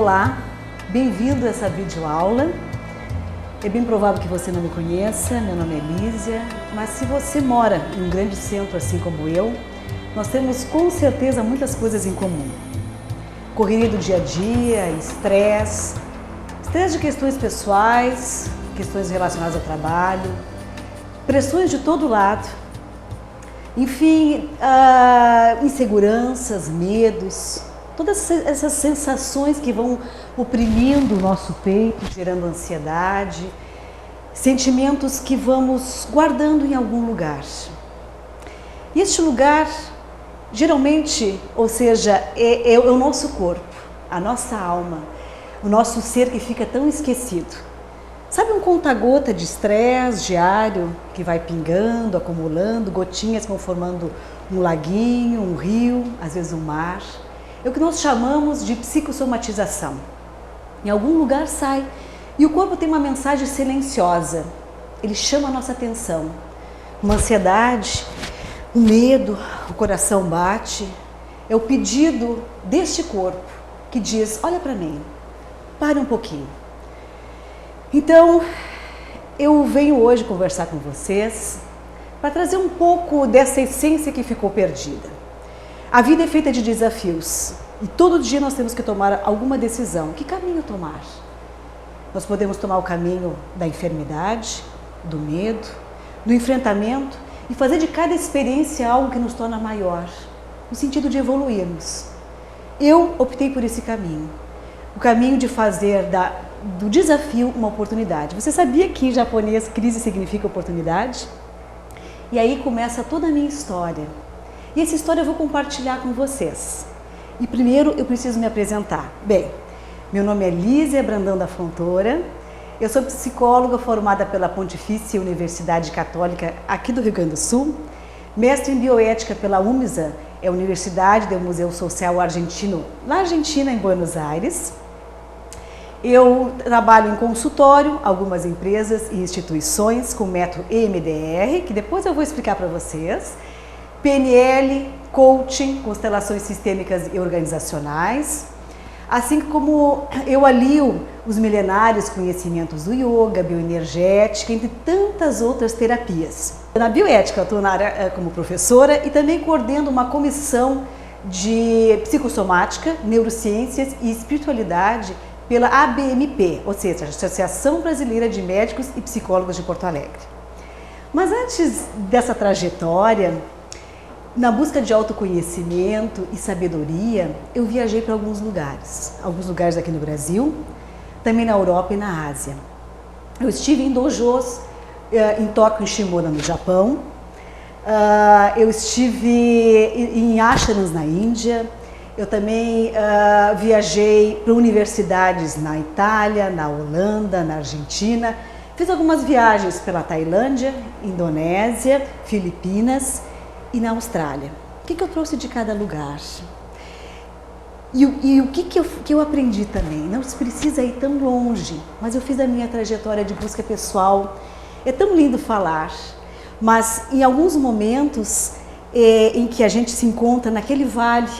Olá, bem-vindo a essa videoaula. É bem provável que você não me conheça, meu nome é Lísia, mas se você mora em um grande centro assim como eu, nós temos com certeza muitas coisas em comum. Correria do dia a dia, estresse de questões pessoais, questões relacionadas ao trabalho, pressões de todo lado, enfim, inseguranças, medos, todas essas sensações que vão oprimindo o nosso peito, gerando ansiedade, sentimentos que vamos guardando em algum lugar. E este lugar, geralmente, ou seja, é o nosso corpo, a nossa alma, o nosso ser que fica tão esquecido. Sabe um conta-gota de estresse diário que vai pingando, acumulando, gotinhas que vão formando um laguinho, um rio, às vezes um mar? É o que nós chamamos de psicossomatização. Em algum lugar sai e o corpo tem uma mensagem silenciosa. Ele chama a nossa atenção. Uma ansiedade, um medo, o coração bate. É o pedido deste corpo que diz, olha para mim, pare um pouquinho. Então, eu venho hoje conversar com vocês para trazer um pouco dessa essência que ficou perdida. A vida é feita de desafios e todo dia nós temos que tomar alguma decisão. Que caminho tomar? Nós podemos tomar o caminho da enfermidade, do medo, do enfrentamento e fazer de cada experiência algo que nos torna maior, no sentido de evoluirmos. Eu optei por esse caminho, o caminho de fazer do desafio uma oportunidade. Você sabia que em japonês crise significa oportunidade? E aí começa toda a minha história. E essa história eu vou compartilhar com vocês. E primeiro eu preciso me apresentar. Bem, meu nome é Lísia Brandão da Fontoura, eu sou psicóloga formada pela Pontifícia Universidade Católica aqui do Rio Grande do Sul, mestre em bioética pela UMSA, é a Universidade do Museu Social Argentino, na Argentina, em Buenos Aires. Eu trabalho em consultório, algumas empresas e instituições com o método EMDR, que depois eu vou explicar para vocês, PNL, coaching, constelações sistêmicas e organizacionais, assim como eu alio os milenários conhecimentos do yoga, bioenergética, entre tantas outras terapias. Na bioética eu estou na área como professora e também coordeno uma comissão de psicossomática, neurociências e espiritualidade pela ABMP, ou seja, Associação Brasileira de Médicos e Psicólogos de Porto Alegre. Mas antes dessa trajetória, na busca de autoconhecimento e sabedoria, eu viajei para alguns lugares aqui no Brasil, também na Europa e na Ásia. Eu estive em dojos, em Tóquio, em Shimoda, no Japão, eu estive em ashrams na Índia, eu também viajei para universidades na Itália, na Holanda, na Argentina, fiz algumas viagens pela Tailândia, Indonésia, Filipinas e na Austrália. O que eu trouxe de cada lugar? E o que eu aprendi também? Não se precisa ir tão longe, mas eu fiz a minha trajetória de busca pessoal. É tão lindo falar, mas em alguns momentos em que a gente se encontra naquele vale,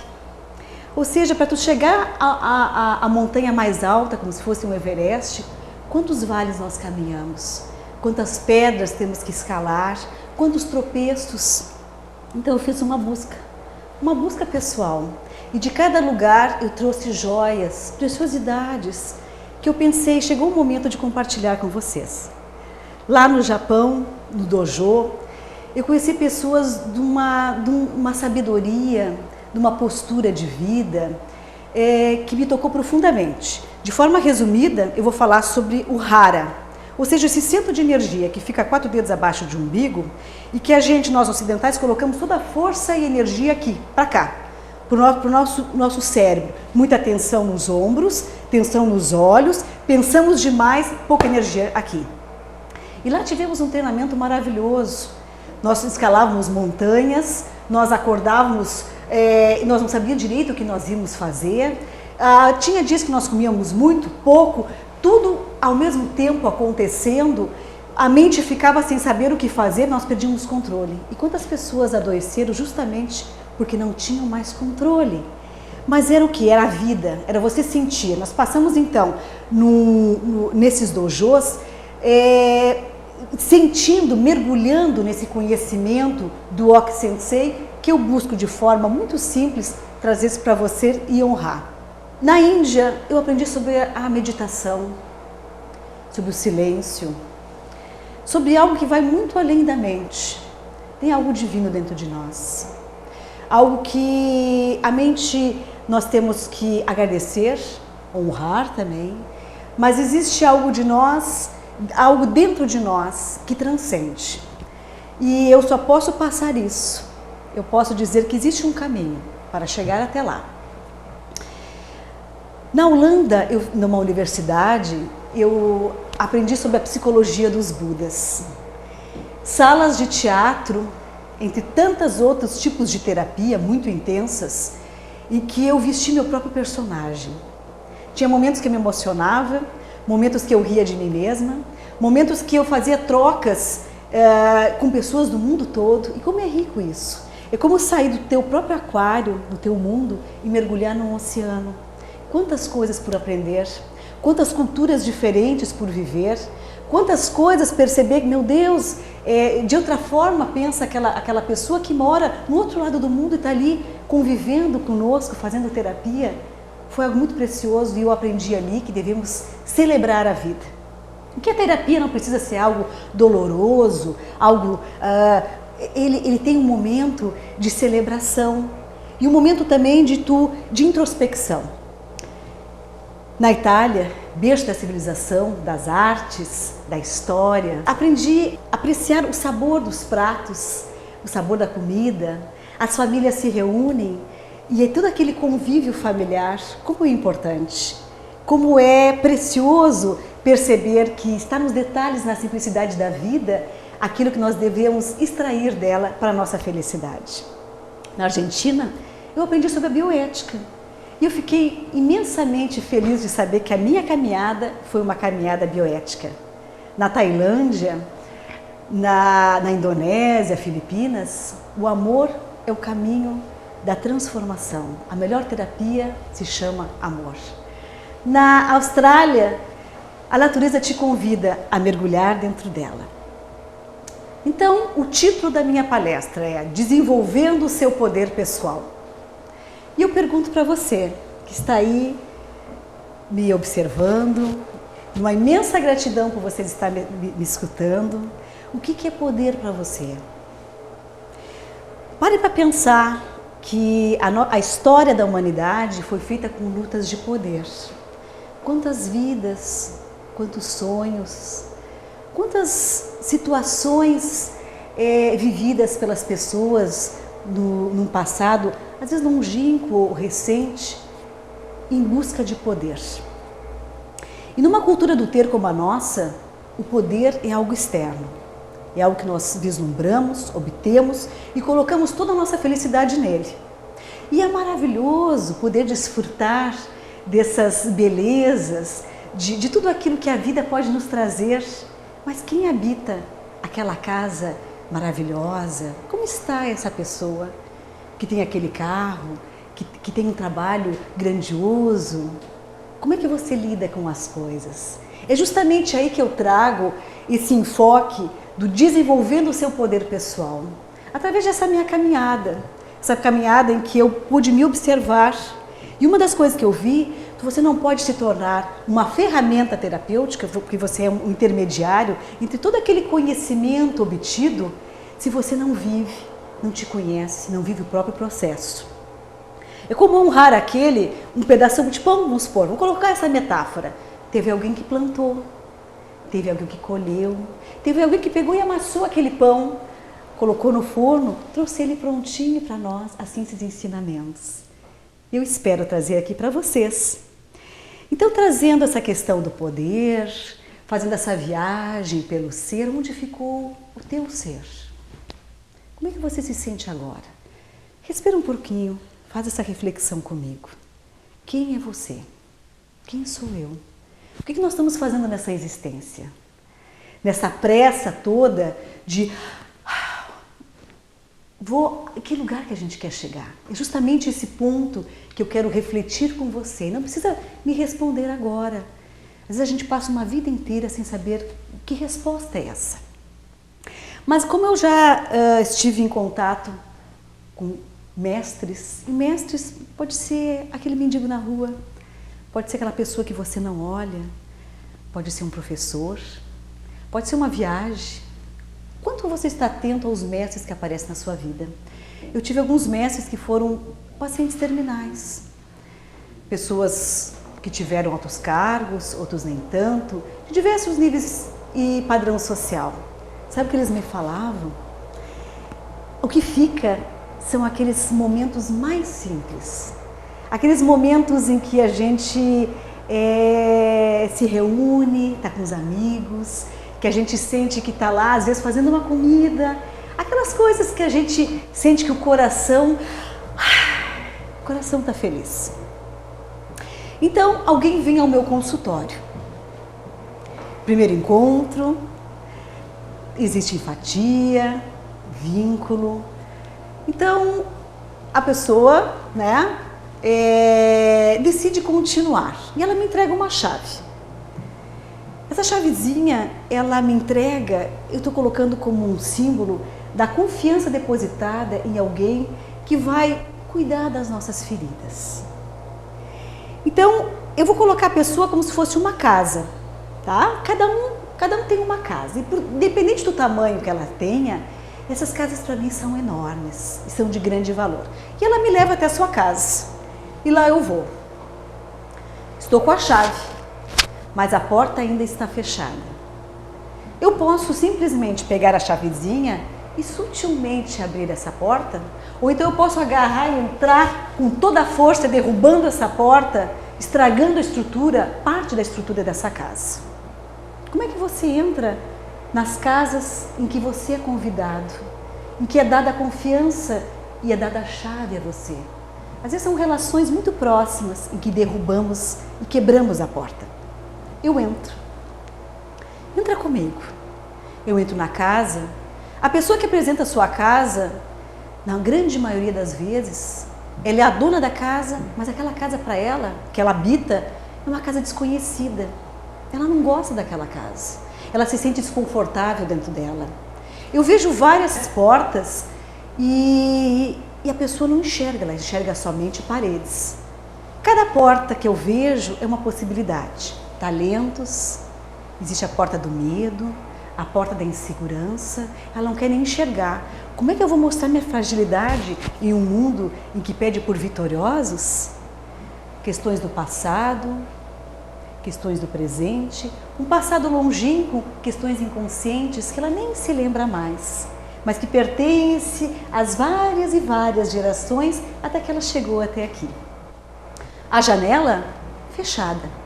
ou seja, para tu chegar à montanha mais alta, como se fosse um Everest, quantos vales nós caminhamos? Quantas pedras temos que escalar? Quantos tropeços? Então eu fiz uma busca pessoal. E de cada lugar eu trouxe joias, preciosidades, que eu pensei, chegou o momento de compartilhar com vocês. Lá no Japão, no dojo, eu conheci pessoas de uma sabedoria, de uma postura de vida que me tocou profundamente. De forma resumida, eu vou falar sobre o Hara, ou seja, esse centro de energia que fica 4 dedos abaixo de um umbigo e que nós ocidentais, colocamos toda a força e energia aqui, para cá, para o nosso cérebro. Muita tensão nos ombros, tensão nos olhos, pensamos demais, pouca energia aqui. E lá tivemos um treinamento maravilhoso. Nós escalávamos montanhas, nós acordávamos, nós não sabíamos direito o que nós íamos fazer. Tinha dias que nós comíamos muito, pouco, tudo ao mesmo tempo acontecendo, a mente ficava sem saber o que fazer, nós perdíamos controle. E quantas pessoas adoeceram justamente porque não tinham mais controle? mas era o que? Era a vida, era você sentir. Nós passamos então nesses dojos, sentindo, mergulhando nesse conhecimento do Oki Sensei, que eu busco de forma muito simples trazer isso para você e honrar. Na Índia, eu aprendi sobre a meditação, sobre o silêncio, sobre algo que vai muito além da mente. Tem algo divino dentro de nós. Algo que a mente nós temos que agradecer, honrar também, mas existe algo de nós, algo dentro de nós que transcende. E eu só posso passar isso. Eu posso dizer que existe um caminho para chegar até lá. Na Holanda, numa universidade, eu aprendi sobre a psicologia dos Budas. Salas de teatro, entre tantos outros tipos de terapia muito intensas, em que eu vesti meu próprio personagem. Tinha momentos que eu me emocionava, momentos que eu ria de mim mesma, momentos que eu fazia trocas com pessoas do mundo todo. E como é rico isso! É como sair do teu próprio aquário, do teu mundo, e mergulhar num oceano. Quantas coisas por aprender, quantas culturas diferentes por viver, quantas coisas perceber que, meu Deus, de outra forma pensa aquela pessoa que mora no outro lado do mundo e está ali convivendo conosco, fazendo terapia. Foi algo muito precioso e eu aprendi ali que devemos celebrar a vida. Que a terapia não precisa ser algo doloroso, algo... Ele tem um momento de celebração e um momento também de introspecção. Na Itália, berço da civilização, das artes, da história, aprendi a apreciar o sabor dos pratos, o sabor da comida. As famílias se reúnem e é todo aquele convívio familiar, como é importante, como é precioso perceber que está nos detalhes, na simplicidade da vida, aquilo que nós devemos extrair dela para a nossa felicidade. Na Argentina, eu aprendi sobre a bioética. E eu fiquei imensamente feliz de saber que a minha caminhada foi uma caminhada bioética. Na Tailândia, na Indonésia, Filipinas, o amor é o caminho da transformação. A melhor terapia se chama amor. Na Austrália, a natureza te convida a mergulhar dentro dela. Então, o título da minha palestra é Desenvolvendo o seu poder pessoal. E eu pergunto para você, que está aí me observando, uma imensa gratidão por você estar me escutando, o que é poder para você? Pare para pensar que a história da humanidade foi feita com lutas de poder. Quantas vidas, quantos sonhos, quantas situações vividas pelas pessoas num passado, às vezes longínquo ou recente, em busca de poder. E numa cultura do ter como a nossa, o poder é algo externo. É algo que nós vislumbramos, obtemos e colocamos toda a nossa felicidade nele. E é maravilhoso poder desfrutar dessas belezas, de tudo aquilo que a vida pode nos trazer. Mas quem habita aquela casa maravilhosa? Como está essa pessoa que tem aquele carro, que tem um trabalho grandioso? Como é que você lida com as coisas? É justamente aí que eu trago esse enfoque do desenvolvendo o seu poder pessoal. Através dessa minha caminhada, essa caminhada em que eu pude me observar. E uma das coisas que eu vi, você não pode se tornar uma ferramenta terapêutica, porque você é um intermediário entre todo aquele conhecimento obtido, se você não vive, não te conhece, não vive o próprio processo. É como honrar um pedaço de pão, vamos supor, vamos colocar essa metáfora. Teve alguém que plantou, teve alguém que colheu, teve alguém que pegou e amassou aquele pão, colocou no forno, trouxe ele prontinho para nós, assim esses ensinamentos. Eu espero trazer aqui para vocês. Então, trazendo essa questão do poder, fazendo essa viagem pelo ser, onde ficou o teu ser? Como é que você se sente agora? Respira um pouquinho, faz essa reflexão comigo. Quem é você? Quem sou eu? O que nós estamos fazendo nessa existência? Nessa pressa toda de que lugar que a gente quer chegar? É justamente esse ponto que eu quero refletir com você. Não precisa me responder agora. Às vezes a gente passa uma vida inteira sem saber que resposta é essa. Mas como eu já estive em contato com mestres, e mestres pode ser aquele mendigo na rua, pode ser aquela pessoa que você não olha, pode ser um professor, pode ser uma viagem. Quanto você está atento aos mestres que aparecem na sua vida? Eu tive alguns mestres que foram pacientes terminais, pessoas que tiveram altos cargos, outros nem tanto, de diversos níveis e padrão social. Sabe o que eles me falavam? O que fica são aqueles momentos mais simples, aqueles momentos em que a gente se reúne, está com os amigos, que a gente sente que está lá, às vezes, fazendo uma comida, aquelas coisas que a gente sente que o coração está feliz. Então, alguém vem ao meu consultório. Primeiro encontro, existe empatia, vínculo. Então, a pessoa, decide continuar e ela me entrega uma chave. Essa chavezinha, ela me entrega, eu estou colocando como um símbolo da confiança depositada em alguém que vai cuidar das nossas feridas. Então, eu vou colocar a pessoa como se fosse uma casa, tá? Cada um tem uma casa e independente do tamanho que ela tenha, essas casas para mim são enormes e são de grande valor. E ela me leva até a sua casa e lá eu vou. Estou com a chave, mas a porta ainda está fechada. Eu posso simplesmente pegar a chavezinha e sutilmente abrir essa porta, ou então eu posso agarrar e entrar com toda a força, derrubando essa porta, estragando a estrutura, parte da estrutura dessa casa. Como é que você entra nas casas em que você é convidado, em que é dada a confiança e é dada a chave a você? Às vezes são relações muito próximas em que derrubamos e quebramos a porta. Eu entro. Entra comigo. Eu entro na casa. A pessoa que apresenta a sua casa, na grande maioria das vezes, ela é a dona da casa, mas aquela casa para ela, que ela habita, é uma casa desconhecida. Ela não gosta daquela casa. Ela se sente desconfortável dentro dela. Eu vejo várias portas e a pessoa não enxerga, ela enxerga somente paredes. Cada porta que eu vejo é uma possibilidade. Talentos, existe a porta do medo, a porta da insegurança, ela não quer nem enxergar. Como é que eu vou mostrar minha fragilidade em um mundo em que pede por vitoriosos? Questões do passado, questões do presente, um passado longínquo, questões inconscientes que ela nem se lembra mais, mas que pertence às várias e várias gerações até que ela chegou até aqui. A janela fechada,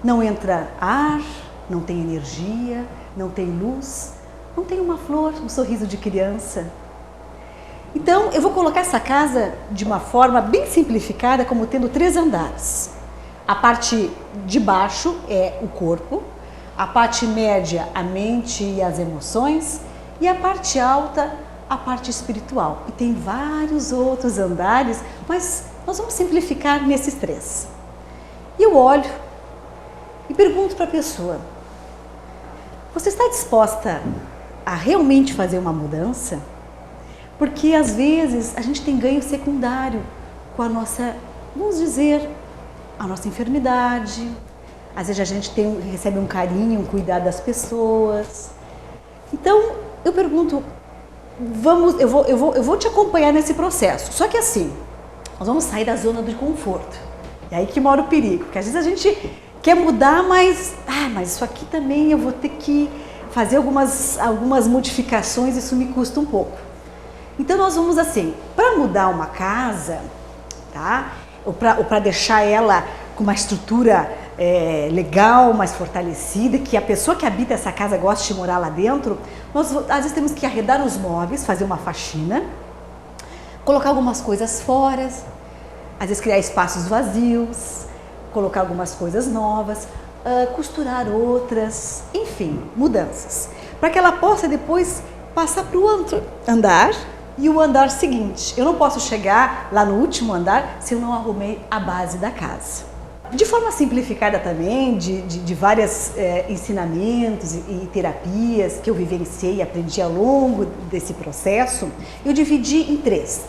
não entra ar, não tem energia, não tem luz, não tem uma flor, um sorriso de criança. Então, eu vou colocar essa casa de uma forma bem simplificada, como tendo 3 andares. A parte de baixo é o corpo, a parte média, a mente e as emoções, e a parte alta, a parte espiritual. E tem vários outros andares, mas nós vamos simplificar nesses 3. E eu olho e pergunto para a pessoa: você está disposta a realmente fazer uma mudança? Porque às vezes a gente tem ganho secundário com a nossa, vamos dizer, a nossa enfermidade. Às vezes a gente recebe um carinho, um cuidado das pessoas. Então eu pergunto, eu vou te acompanhar nesse processo. Só que assim, nós vamos sair da zona de conforto. É aí que mora o perigo, porque às vezes a gente quer mudar, mas isso aqui também eu vou ter que fazer algumas modificações, isso me custa um pouco. Então nós vamos assim, para mudar uma casa, tá? Ou para deixar ela com uma estrutura legal, mais fortalecida, que a pessoa que habita essa casa goste de morar lá dentro, nós às vezes temos que arredar os móveis, fazer uma faxina, colocar algumas coisas fora, às vezes criar espaços vazios, colocar algumas coisas novas, costurar outras, enfim, mudanças. Para que ela possa depois passar para o outro andar e o andar seguinte. Eu não posso chegar lá no último andar se eu não arrumei a base da casa. De forma simplificada também, de vários ensinamentos e terapias que eu vivenciei e aprendi ao longo desse processo, eu dividi em três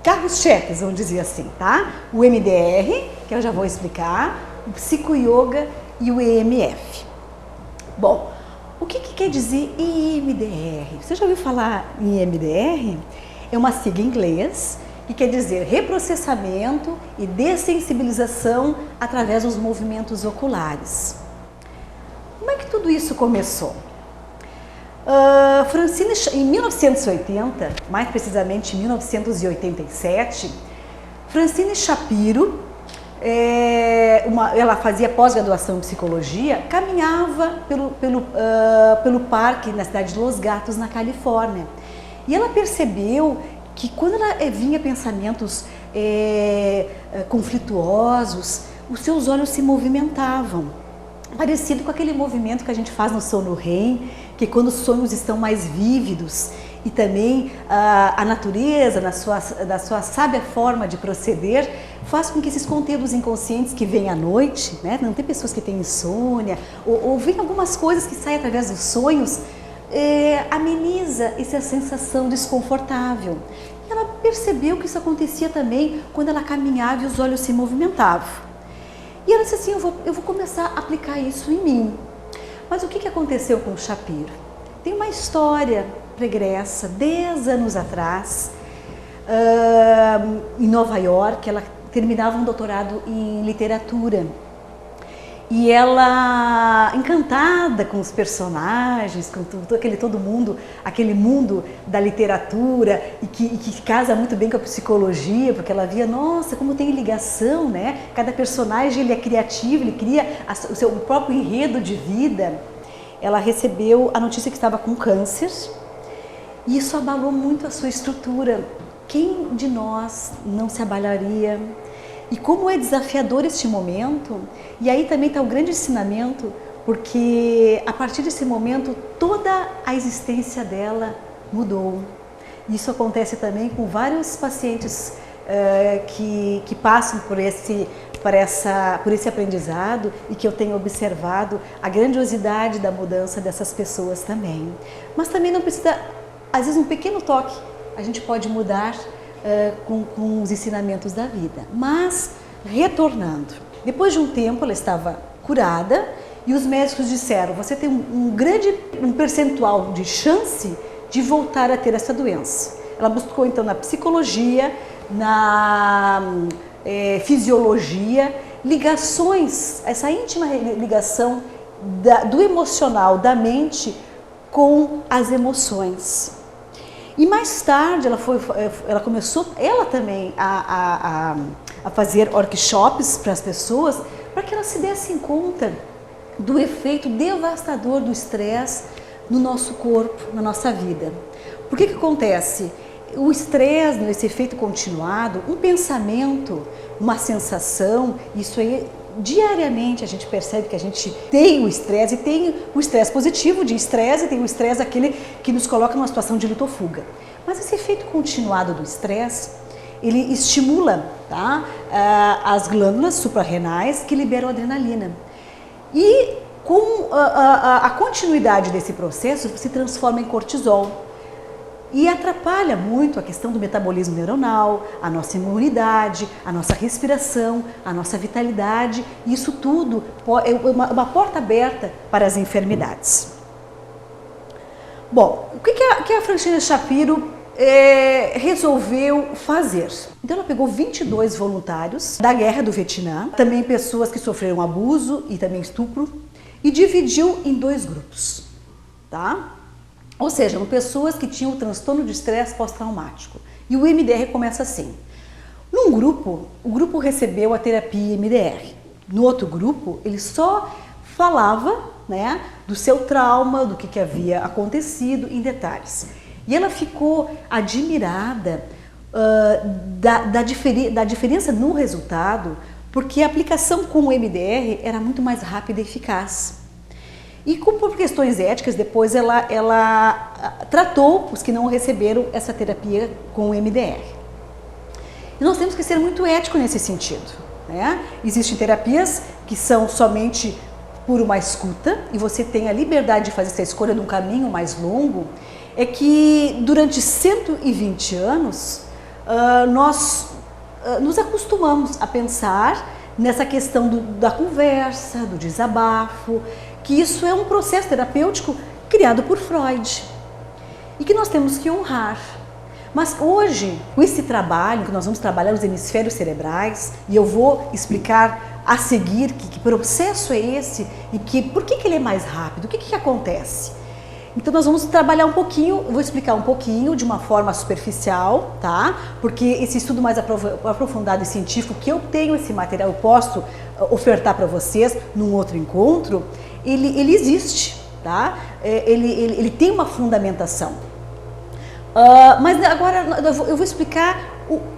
carros-chefes, vamos dizer assim, tá? O MDR, que eu já vou explicar, o Psico-Yoga e o EMF. Bom, o que quer dizer EMDR? Você já ouviu falar em EMDR? É uma sigla em inglês que quer dizer reprocessamento e dessensibilização através dos movimentos oculares. Como é que tudo isso começou? Francine, em 1980, mais precisamente em 1987, Francine Shapiro, ela fazia pós-graduação em psicologia, caminhava pelo parque na cidade de Los Gatos, na Califórnia. E ela percebeu que quando ela vinha pensamentos conflituosos, os seus olhos se movimentavam, parecido com aquele movimento que a gente faz no sono REM, que quando os sonhos estão mais vívidos e também a natureza, na sua sábia forma de proceder, faz com que esses conteúdos inconscientes que vêm à noite, né? Não tem pessoas que têm insônia, ou vem algumas coisas que saem através dos sonhos, ameniza essa sensação desconfortável. E ela percebeu que isso acontecia também quando ela caminhava e os olhos se movimentavam. E ela disse assim, eu vou começar a aplicar isso em mim. Mas o que aconteceu com o Shapiro? Tem uma história pregressa, 10 anos atrás, em Nova York, ela terminava um doutorado em literatura. E ela, encantada com os personagens, com todo mundo, aquele mundo da literatura e que casa muito bem com a psicologia, porque ela via, nossa, como tem ligação, né? Cada personagem ele é criativo, ele cria o seu próprio enredo de vida. Ela recebeu a notícia que estava com câncer e isso abalou muito a sua estrutura. Quem de nós não se abalaria? E como é desafiador este momento, e aí também está o grande ensinamento, porque a partir desse momento toda a existência dela mudou. Isso acontece também com vários pacientes que passam por esse aprendizado e que eu tenho observado a grandiosidade da mudança dessas pessoas também. Mas também não precisa, às vezes um pequeno toque, a gente pode mudar com os ensinamentos da vida. Mas, retornando, depois de um tempo ela estava curada e os médicos disseram, você tem um percentual de chance de voltar a ter essa doença. Ela buscou então na psicologia, na fisiologia, ligações, essa íntima ligação do emocional, da mente com as emoções. E mais tarde ela começou, ela também, a fazer workshops para as pessoas, para que elas se dessem conta do efeito devastador do estresse no nosso corpo, na nossa vida. Por que acontece? O estresse, esse efeito continuado, um pensamento, uma sensação, isso aí diariamente a gente percebe que a gente tem o estresse, e tem o estresse positivo de estresse, e tem o estresse aquele que nos coloca numa situação de luta ou fuga. Mas esse efeito continuado do estresse, ele estimula, tá, as glândulas suprarrenais que liberam adrenalina. E com a continuidade desse processo se transforma em cortisol. E atrapalha muito a questão do metabolismo neuronal, a nossa imunidade, a nossa respiração, a nossa vitalidade. Isso tudo é uma porta aberta para as enfermidades. Bom, o que a Francine Shapiro resolveu fazer? Então ela pegou 22 voluntários da guerra do Vietnã, também pessoas que sofreram abuso e também estupro, e dividiu em 2 grupos, tá? Ou seja, pessoas que tinham o transtorno de estresse pós-traumático. E o MDR começa assim. Num grupo, o grupo recebeu a terapia MDR. No outro grupo, ele só falava, né, do seu trauma, do que havia acontecido em detalhes. E ela ficou admirada da diferença no resultado, porque a aplicação com o MDR era muito mais rápida e eficaz. E por questões éticas, depois ela tratou os que não receberam essa terapia com o MDR. E nós temos que ser muito éticos nesse sentido, né? Existem terapias que são somente por uma escuta e você tem a liberdade de fazer essa escolha de um caminho mais longo. É que durante 120 anos nós nos acostumamos a pensar nessa questão da conversa, do desabafo, que isso é um processo terapêutico criado por Freud e que nós temos que honrar. Mas hoje, com esse trabalho, que nós vamos trabalhar os hemisférios cerebrais, e eu vou explicar a seguir que processo é esse e por que ele é mais rápido, o que acontece. Então nós vamos trabalhar um pouquinho, eu vou explicar um pouquinho de uma forma superficial, tá? Porque esse estudo mais aprofundado e científico, que eu tenho esse material, eu posso ofertar para vocês num outro encontro, ele existe, tá? Ele tem uma fundamentação. Mas agora eu vou explicar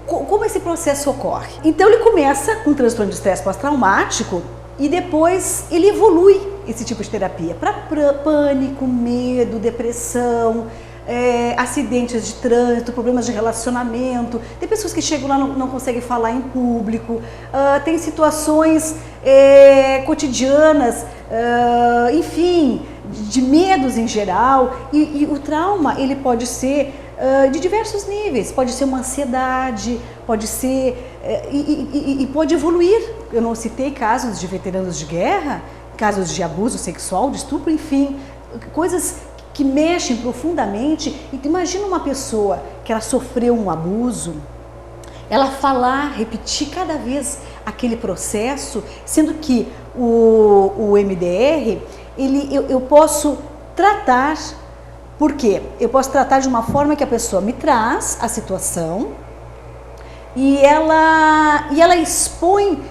como esse processo ocorre. Então ele começa com transtorno de estresse pós-traumático e depois ele evolui esse tipo de terapia para pânico, medo, depressão, acidentes de trânsito, problemas de relacionamento. Tem pessoas que chegam lá não conseguem falar em público, tem situações cotidianas, enfim, de medos em geral. E o trauma ele pode ser de diversos níveis, pode ser uma ansiedade, pode ser e pode evoluir. Eu não citei casos de veteranos de guerra, casos de abuso sexual, de estupro, enfim, coisas que mexem profundamente. E imagina uma pessoa que ela sofreu um abuso, ela falar, repetir cada vez aquele processo, sendo que o MDR, eu posso tratar. Por quê? Eu posso tratar de uma forma que a pessoa me traz a situação e ela expõe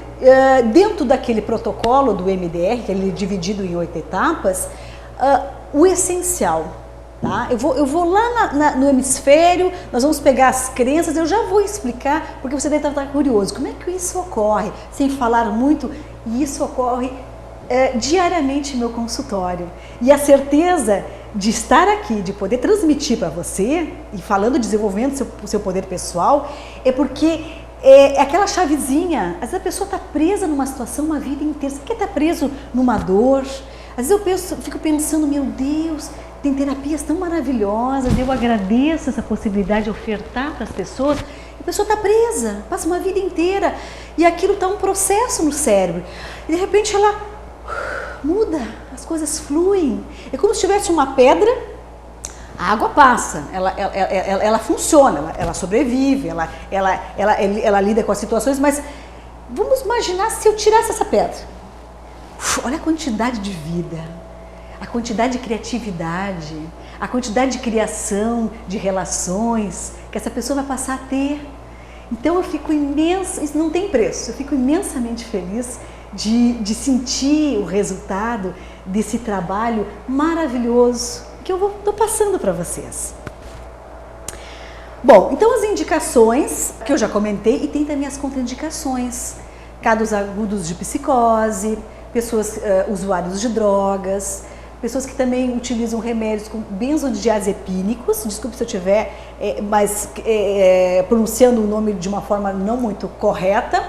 dentro daquele protocolo do MDR, que ele é dividido em 8 etapas, o essencial. Tá? Eu vou lá no hemisfério, nós vamos pegar as crenças, eu já vou explicar, porque você deve estar curioso, como é que isso ocorre? Sem falar muito, e isso ocorre diariamente no meu consultório. E a certeza de estar aqui, de poder transmitir para você, e falando, desenvolvendo o seu poder pessoal, é porque é aquela chavezinha. Às vezes a pessoa está presa numa situação uma vida inteira. Você quer estar preso numa dor? Às vezes eu fico pensando, meu Deus, tem terapias tão maravilhosas, eu agradeço essa possibilidade de ofertar para as pessoas. A pessoa está presa, passa uma vida inteira e aquilo está um processo no cérebro. E de repente ela muda, as coisas fluem. É como se tivesse uma pedra, a água passa, ela funciona, ela sobrevive, ela lida com as situações, mas vamos imaginar se eu tirasse essa pedra. Olha a quantidade de vida, a quantidade de criatividade, a quantidade de criação, de relações que essa pessoa vai passar a ter. Então eu fico isso não tem preço, eu fico imensamente feliz de sentir o resultado desse trabalho maravilhoso que eu estou passando para vocês. Bom, então as indicações que eu já comentei, e tem também as contraindicações, casos agudos de psicose, pessoas usuários de drogas, pessoas que também utilizam remédios com benzodiazepínicos, desculpe se eu estiver pronunciando o nome de uma forma não muito correta,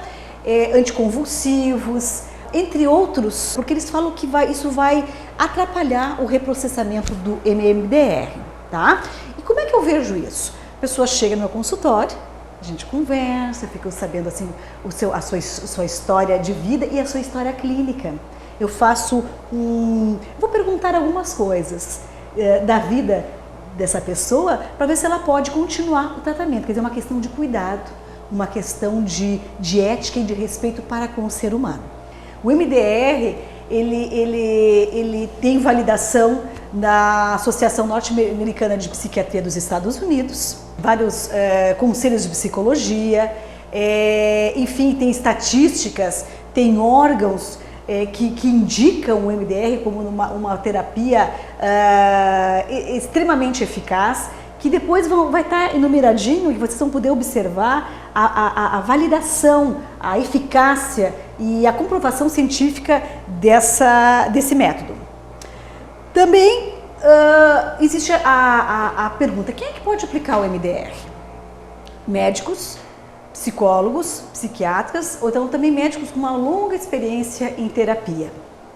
anticonvulsivos, entre outros, porque eles falam que isso vai atrapalhar o reprocessamento do MDR, tá? E como é que eu vejo isso? A pessoa chega no meu consultório, a gente conversa, fica sabendo assim a sua história de vida e a sua história clínica. Eu vou perguntar algumas coisas da vida dessa pessoa para ver se ela pode continuar o tratamento. Quer dizer, uma questão de cuidado, uma questão de ética e de respeito para com o ser humano. O MDR, ele tem validação na Associação Norte-Americana de Psiquiatria dos Estados Unidos, vários conselhos de psicologia, enfim, tem estatísticas, tem órgãos que indicam o MDR como uma terapia extremamente eficaz, que depois vai estar enumeradinho e vocês vão poder observar a validação, a eficácia e a comprovação científica desse método. Também existe a pergunta, quem é que pode aplicar o MDR? Médicos, psicólogos, psiquiatras, ou então também médicos com uma longa experiência em terapia,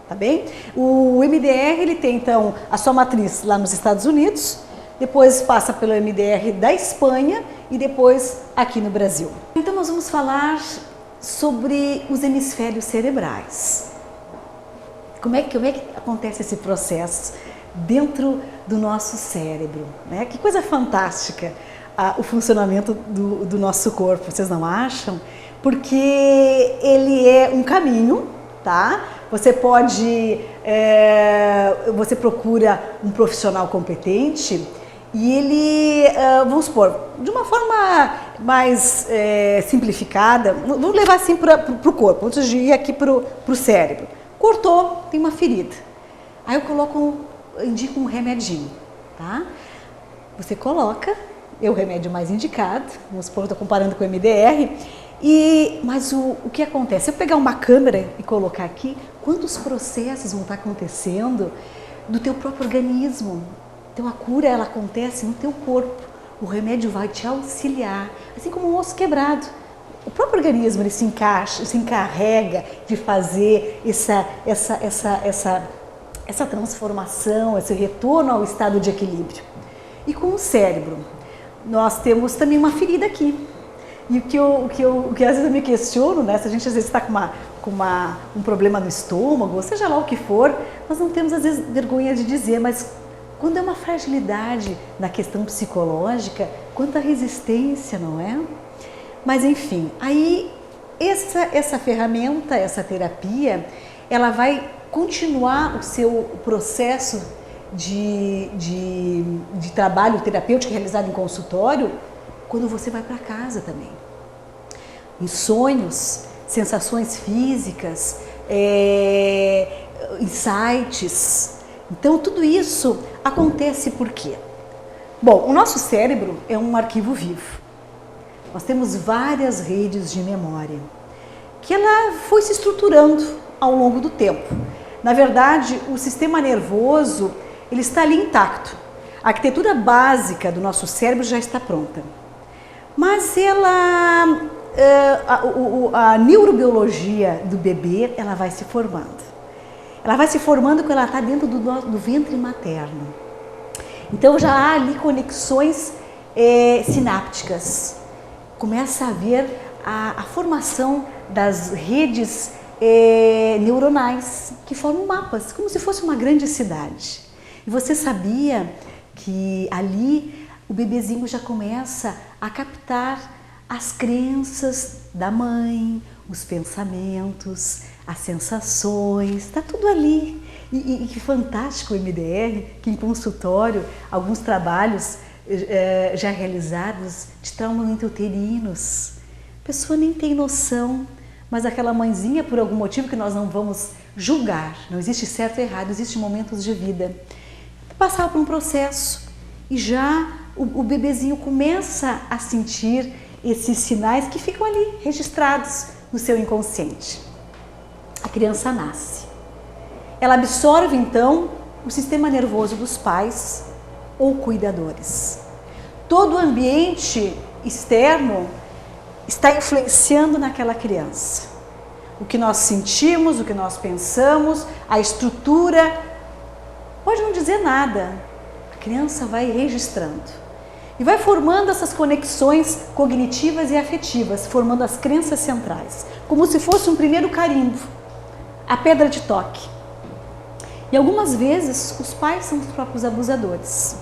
tá bem? O MDR, ele tem então a sua matriz lá nos Estados Unidos, depois passa pelo MDR da Espanha e depois aqui no Brasil. Então nós vamos falar sobre os hemisférios cerebrais. Como é que acontece esse processo dentro do nosso cérebro, né? Que coisa fantástica o funcionamento do nosso corpo, vocês não acham? Porque ele é um caminho, tá? Você você procura um profissional competente e ele, vamos supor, de uma forma mais simplificada, vamos levar assim para o corpo, antes de ir aqui para o cérebro. Cortou, tem uma ferida. Aí eu indico um remedinho, tá? Você coloca, é o remédio mais indicado, vamos supor, estou comparando com o MDR, mas o que acontece? Se eu pegar uma câmera e colocar aqui, quantos processos vão estar acontecendo do teu próprio organismo? Então a cura, ela acontece no teu corpo, o remédio vai te auxiliar, assim como um osso quebrado. O próprio organismo, ele se encarrega de fazer essa transformação, esse retorno ao estado de equilíbrio. E com o cérebro, nós temos também uma ferida aqui. E o que às vezes eu me questiono, né? Se a gente às vezes está com um problema no estômago, seja lá o que for, nós não temos às vezes vergonha de dizer, mas quando é uma fragilidade na questão psicológica, quanta resistência, não é? Mas enfim, aí essa ferramenta, essa terapia, ela vai continuar o seu processo de trabalho terapêutico realizado em consultório quando você vai para casa também. Em sonhos, sensações físicas, insights. Então tudo isso acontece por quê? Bom, o nosso cérebro é um arquivo vivo. Nós temos várias redes de memória que ela foi se estruturando ao longo do tempo. Na verdade, o sistema nervoso, ele está ali intacto. A arquitetura básica do nosso cérebro já está pronta. Mas a neurobiologia do bebê, ela vai se formando. Ela vai se formando quando ela está dentro do ventre materno. Então já há ali conexões sinápticas. Começa a haver a formação das redes neuronais que formam mapas, como se fosse uma grande cidade. E você sabia que ali o bebezinho já começa a captar as crenças da mãe, os pensamentos, as sensações, está tudo ali. E que fantástico o MDR, que em consultório, alguns trabalhos já realizados de trauma intrauterinos. A pessoa nem tem noção, mas aquela mãezinha, por algum motivo que nós não vamos julgar, não existe certo e errado, existem momentos de vida, passar por um processo e já o bebezinho começa a sentir esses sinais que ficam ali registrados no seu inconsciente. A criança nasce. Ela absorve então o sistema nervoso dos pais ou cuidadores. Todo o ambiente externo está influenciando naquela criança. O que nós sentimos, o que nós pensamos, a estrutura, pode não dizer nada. A criança vai registrando. E vai formando essas conexões cognitivas e afetivas, formando as crenças centrais, como se fosse um primeiro carimbo, a pedra de toque. E algumas vezes os pais são os próprios abusadores.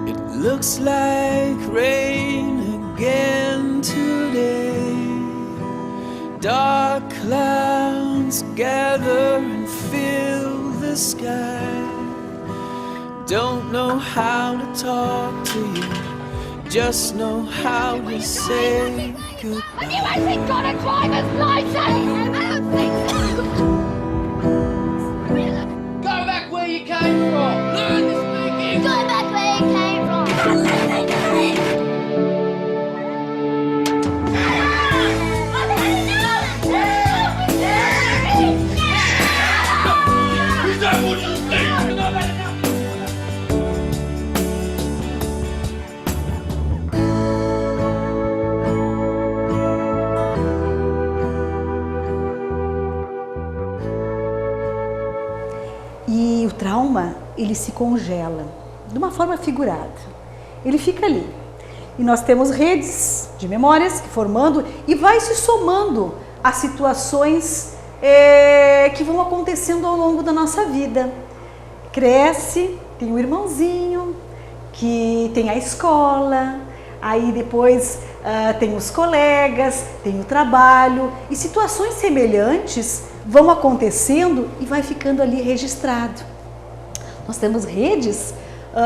It looks like rain again today. Dark clouds gather and fill the sky. Don't know how to talk to you, just know how to say goodbye. Have you actually got a driver's license? I don't think so. Go back where you came from. Learn to speak English. Go back where you came from. Is that what you think? trauma, ele se congela, de uma forma figurada. Ele fica ali. E nós temos redes de memórias que formando e vai se somando as situações que vão acontecendo ao longo da nossa vida. Cresce, tem um irmãozinho, que tem a escola, aí depois tem os colegas, tem o trabalho, e situações semelhantes vão acontecendo e vai ficando ali registrado. Nós temos redes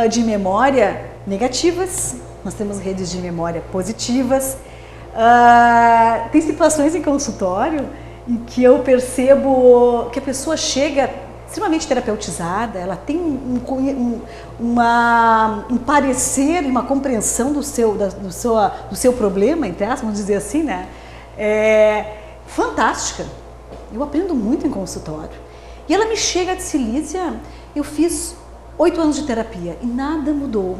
de memória negativas, nós temos redes de memória positivas. Tem situações em consultório em que eu percebo que a pessoa chega extremamente terapeutizada, ela tem um parecer, uma compreensão do seu problema, vamos dizer assim, né? Fantástica. Eu aprendo muito em consultório. E ela me chega e diz: Lízia, eu fiz 8 anos de terapia e nada mudou.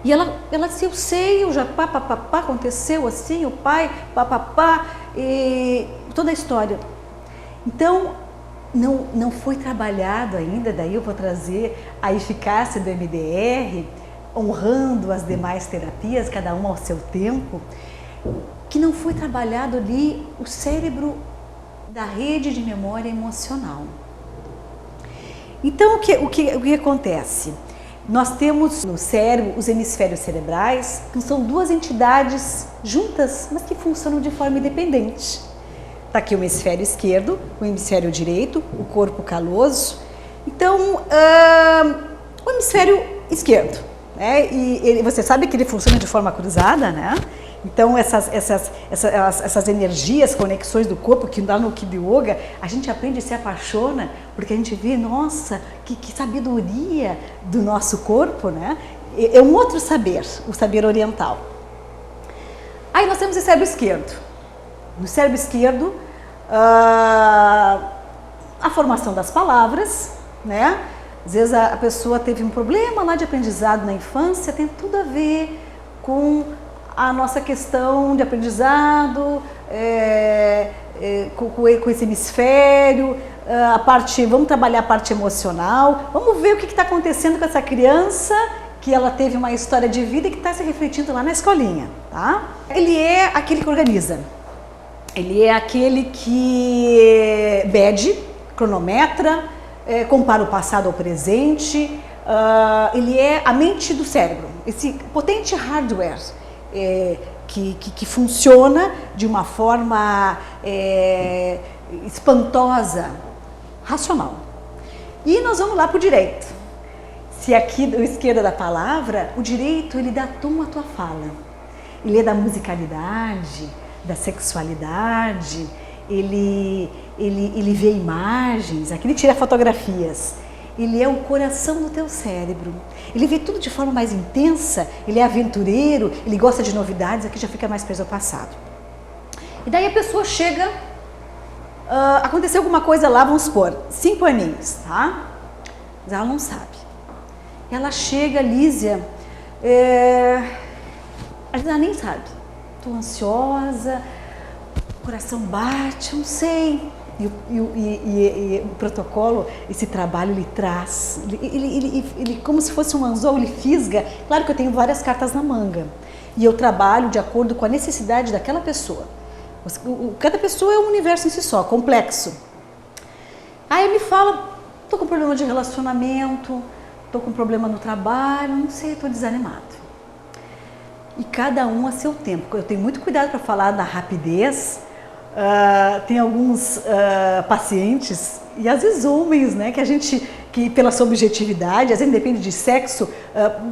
E ela disse: eu sei, eu já aconteceu assim, o pai, e toda a história. Então, não foi trabalhado ainda, daí eu vou trazer a eficácia do MDR, honrando as demais terapias, cada uma ao seu tempo, que não foi trabalhado ali o cérebro da rede de memória emocional. Então, o que acontece? Nós temos no cérebro os hemisférios cerebrais, que são 2 entidades juntas, mas que funcionam de forma independente. Está aqui o hemisfério esquerdo, o hemisfério direito, o corpo caloso. Então, o hemisfério esquerdo, né? E você sabe que ele funciona de forma cruzada, né? Então, essas energias, conexões do corpo, que lá no Kido Yoga, a gente aprende e se apaixona, porque a gente vê, nossa, que sabedoria do nosso corpo, né? É um outro saber, o saber oriental. Aí nós temos o cérebro esquerdo. No cérebro esquerdo, a formação das palavras, né? Às vezes a pessoa teve um problema lá de aprendizado na infância, tem tudo a ver com a nossa questão de aprendizado, com esse hemisfério, vamos trabalhar a parte emocional, vamos ver o que está acontecendo com essa criança, que ela teve uma história de vida e que está se refletindo lá na escolinha, tá? Ele é aquele que organiza, ele é aquele que mede, cronometra, compara o passado ao presente, ele é a mente do cérebro, esse potente hardware, que funciona de uma forma espantosa, racional. E nós vamos lá para o direito. Se aqui do esquerda da palavra, o direito ele dá tom à tua fala. Ele é da musicalidade, da sexualidade, ele vê imagens, aqui ele tira fotografias. Ele é o coração do teu cérebro. Ele vê tudo de forma mais intensa, ele é aventureiro, ele gosta de novidades, aqui já fica mais preso ao passado. E daí a pessoa chega, aconteceu alguma coisa lá, vamos supor, 5 aninhos, tá? Mas ela não sabe. Ela chega, Lízia, ela nem sabe. Estou ansiosa, o coração bate, eu não sei. E o protocolo, esse trabalho, ele traz, ele como se fosse um anzol, ele fisga. Claro que eu tenho várias cartas na manga e eu trabalho de acordo com a necessidade daquela pessoa. Cada pessoa é um universo em si só, complexo. Aí ele me fala: estou com problema de relacionamento, estou com problema no trabalho, não sei, estou desanimado. E cada um a seu tempo. Eu tenho muito cuidado para falar na rapidez. Tem alguns pacientes, e às vezes homens, né, que pela sua objetividade, às vezes depende de sexo,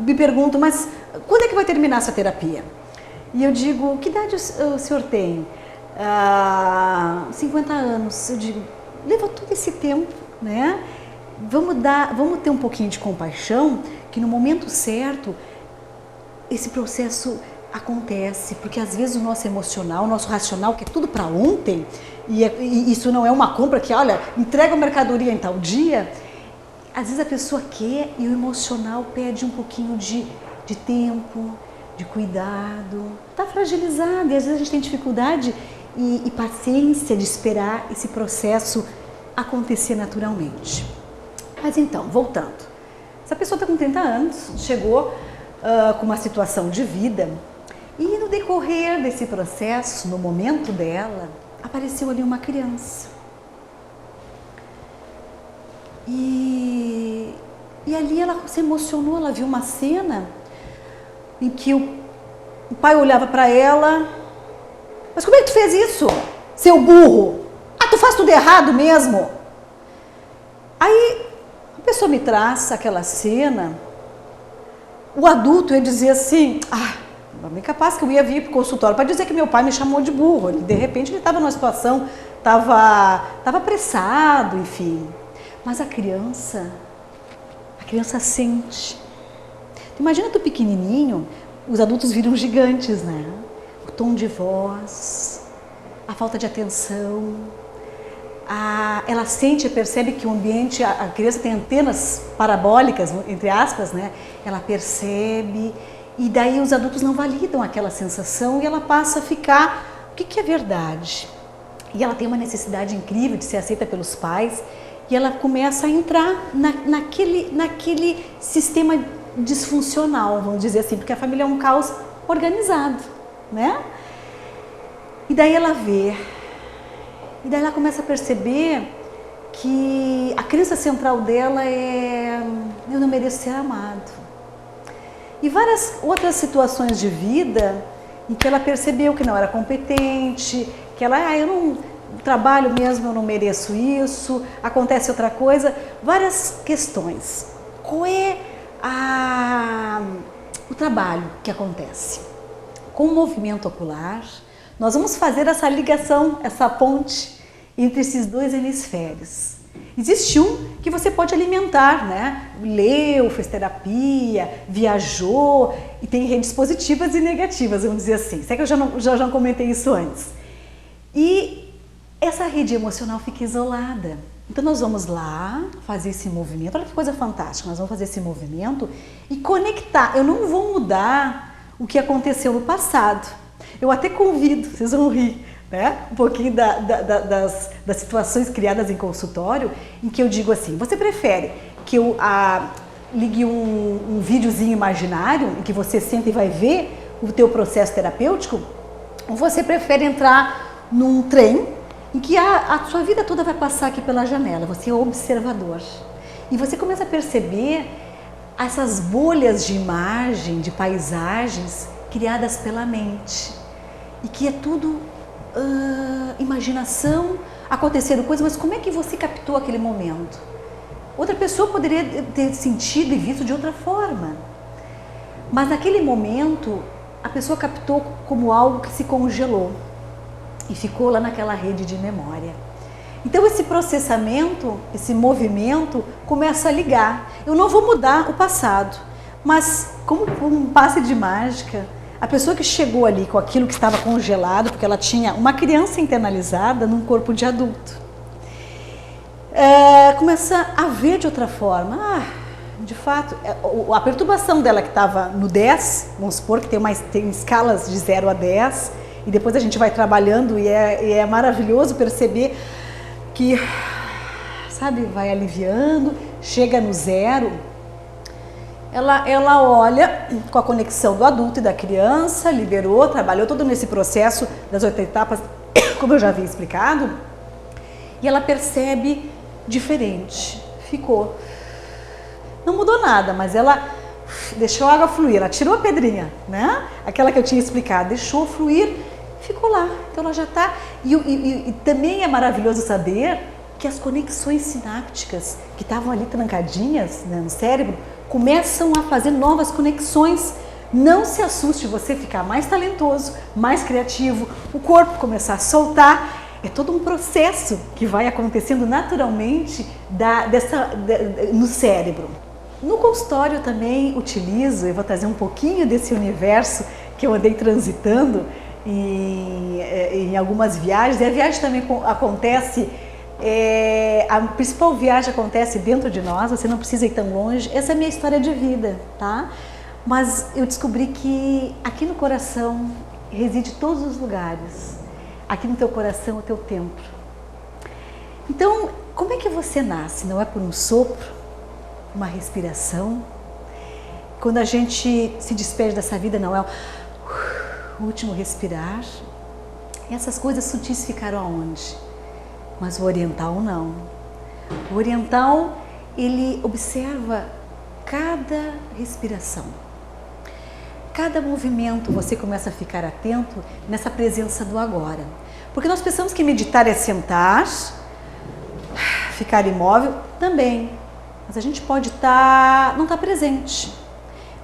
me perguntam: mas quando é que vai terminar essa terapia? E eu digo: que idade o senhor tem? 50 anos. Eu digo: leva todo esse tempo, né? Vamos ter um pouquinho de compaixão, que no momento certo esse processo acontece, porque às vezes o nosso emocional, o nosso racional, que é tudo para ontem, e isso não é uma compra que, olha, entrega a mercadoria em tal dia, às vezes a pessoa quer e o emocional pede um pouquinho de tempo, de cuidado, está fragilizado, e às vezes a gente tem dificuldade e paciência de esperar esse processo acontecer naturalmente. Mas então, voltando. Essa pessoa está com 30 anos, chegou com uma situação de vida e no decorrer desse processo, no momento dela, apareceu ali uma criança. E ali ela se emocionou, ela viu uma cena em que o pai olhava para ela: mas como é que tu fez isso, seu burro? Ah, tu faz tudo errado mesmo. Aí a pessoa me traz aquela cena, o adulto ia dizer assim: bem capaz que eu ia vir para o consultório para dizer que meu pai me chamou de burro. De repente ele estava numa situação, estava apressado, enfim. Mas a criança sente. Imagina tu pequenininho, os adultos viram gigantes, né? O tom de voz, a falta de atenção, ela sente e percebe que o ambiente, a criança tem antenas parabólicas, entre aspas, né? Ela percebe e daí os adultos não validam aquela sensação e ela passa a ficar, o que é verdade? E ela tem uma necessidade incrível de ser aceita pelos pais e ela começa a entrar naquele sistema disfuncional, vamos dizer assim, porque a família é um caos organizado, né? E daí ela começa a perceber que a crença central dela é: eu não mereço ser amado. E várias outras situações de vida em que ela percebeu que não era competente, que ela, eu não trabalho mesmo, eu não mereço isso, acontece outra coisa, várias questões. Qual é o trabalho que acontece? Com o movimento ocular, nós vamos fazer essa ligação, essa ponte entre esses dois hemisférios. Existe um que você pode alimentar, né? Leu, fez terapia, viajou e tem redes positivas e negativas, vamos dizer assim. Sei que eu já não comentei isso antes. E essa rede emocional fica isolada. Então nós vamos lá fazer esse movimento, olha que coisa fantástica, nós vamos fazer esse movimento e conectar. Eu não vou mudar o que aconteceu no passado. Eu até convido, vocês vão rir, né? Um pouquinho das situações criadas em consultório, em que eu digo assim: você prefere que eu ligue um videozinho imaginário, em que você senta e vai ver o teu processo terapêutico? Ou você prefere entrar num trem em que a sua vida toda vai passar aqui pela janela, você é observador. E você começa a perceber essas bolhas de imagem, de paisagens criadas pela mente. E que é tudo imaginação, aconteceram coisas, mas como é que você captou aquele momento? Outra pessoa poderia ter sentido e visto de outra forma. Mas naquele momento, a pessoa captou como algo que se congelou e ficou lá naquela rede de memória. Então esse processamento, esse movimento começa a ligar. Eu não vou mudar o passado, mas como um passe de mágica, a pessoa que chegou ali com aquilo que estava congelado, porque ela tinha uma criança internalizada num corpo de adulto, começa a ver de outra forma. De fato, a perturbação dela que estava no 10, vamos supor que tem escalas de 0 a 10, e depois a gente vai trabalhando e é maravilhoso perceber que, sabe, vai aliviando, chega no 0. Ela olha com a conexão do adulto e da criança, liberou, trabalhou todo nesse processo das 8 etapas, como eu já havia explicado, e ela percebe diferente, ficou. Não mudou nada, mas ela deixou a água fluir, ela tirou a pedrinha, né? Aquela que eu tinha explicado, deixou fluir, ficou lá. Então ela já está. E também é maravilhoso saber que as conexões sinápticas que estavam ali trancadinhas, né, no cérebro, começam a fazer novas conexões. Não se assuste, você ficar mais talentoso, mais criativo, o corpo começar a soltar. É todo um processo que vai acontecendo naturalmente no cérebro. No consultório eu também utilizo, eu vou trazer um pouquinho desse universo que eu andei transitando em algumas viagens. E a viagem também acontece, a principal viagem acontece dentro de nós, você não precisa ir tão longe. Essa é a minha história de vida, tá? Mas eu descobri que aqui no coração reside todos os lugares. Aqui no teu coração é o teu templo. Então, como é que você nasce? Não é por um sopro, uma respiração. Quando a gente se despede dessa vida, não é o último respirar. E essas coisas sutis ficaram aonde? Mas o oriental não. O oriental, ele observa cada respiração. Cada movimento você começa a ficar atento nessa presença do agora. Porque nós pensamos que meditar é sentar, ficar imóvel também. Mas a gente pode não estar presente.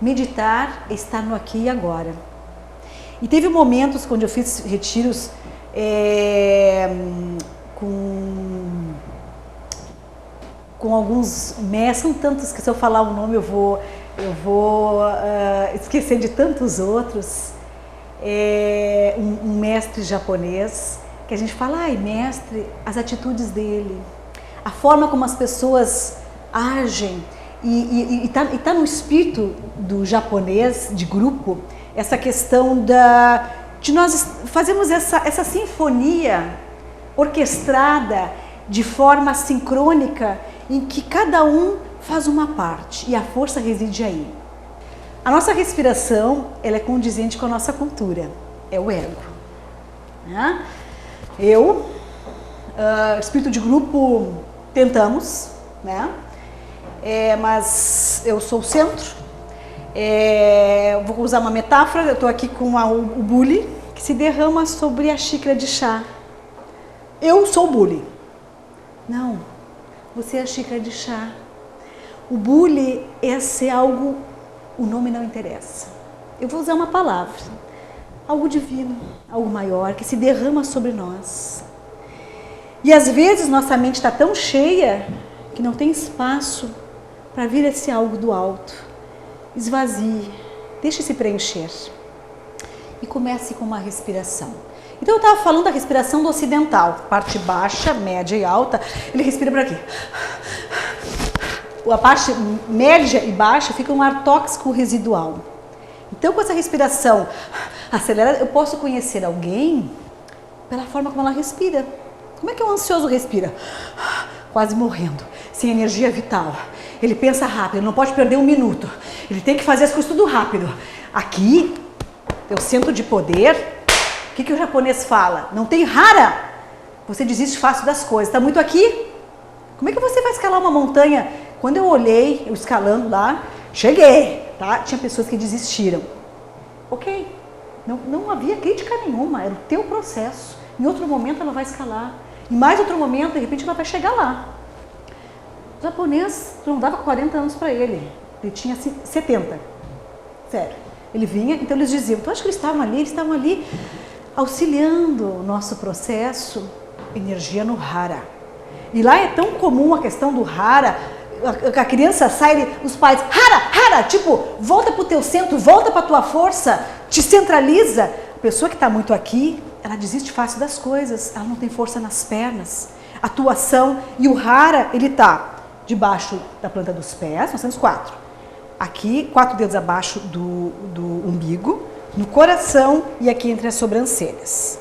Meditar é estar no aqui e agora. E teve momentos quando eu fiz retiros com alguns mestres, são tantos que se eu falar o nome eu vou esquecer de tantos outros. Um mestre japonês, que a gente fala, ai mestre, as atitudes dele, a forma como as pessoas agem, e tá no espírito do japonês, de grupo, essa questão de nós fazermos essa sinfonia orquestrada de forma sincrônica, em que cada um faz uma parte e a força reside aí. A nossa respiração, ela é condizente com a nossa cultura, é o ego. Né? Eu, espírito de grupo, tentamos, né? Mas eu sou o centro. Vou usar uma metáfora, eu estou aqui com o bule que se derrama sobre a xícara de chá. Eu sou o bule. Não, você é a xícara de chá. O bule é ser algo, o nome não interessa. Eu vou usar uma palavra, algo divino, algo maior, que se derrama sobre nós. E às vezes nossa mente está tão cheia que não tem espaço para vir esse algo do alto. Esvazie, deixe-se preencher. E comece com uma respiração. Então eu estava falando da respiração do ocidental, parte baixa, média e alta, ele respira por aqui. A parte média e baixa fica um ar tóxico residual. Então com essa respiração acelerada, eu posso conhecer alguém pela forma como ela respira. Como é que o ansioso respira? Quase morrendo, sem energia vital. Ele pensa rápido, ele não pode perder um minuto. Ele tem que fazer as coisas tudo rápido. Aqui, teu centro de poder, o que o japonês fala? Não tem hara. Você desiste fácil das coisas. Está muito aqui? Como é que você vai escalar uma montanha? Quando eu olhei, eu escalando lá, cheguei, tá? Tinha pessoas que desistiram. Ok, não havia crítica nenhuma, era o teu processo. Em outro momento ela vai escalar. Em mais outro momento, de repente, ela vai chegar lá. O japonês não dava 40 anos para ele. Ele tinha 70. Sério. Ele vinha, então eles diziam, tu acha que eles estavam ali auxiliando o nosso processo, energia no hara. E lá é tão comum a questão do hara, a criança sai, os pais, hara, tipo, volta pro teu centro, volta pra tua força, te centraliza. A pessoa que está muito aqui, ela desiste fácil das coisas, ela não tem força nas pernas. A atuação, e o hara, ele tá debaixo da planta dos pés, nós temos 4. Aqui, 4 dedos abaixo do umbigo, no coração e aqui entre as sobrancelhas.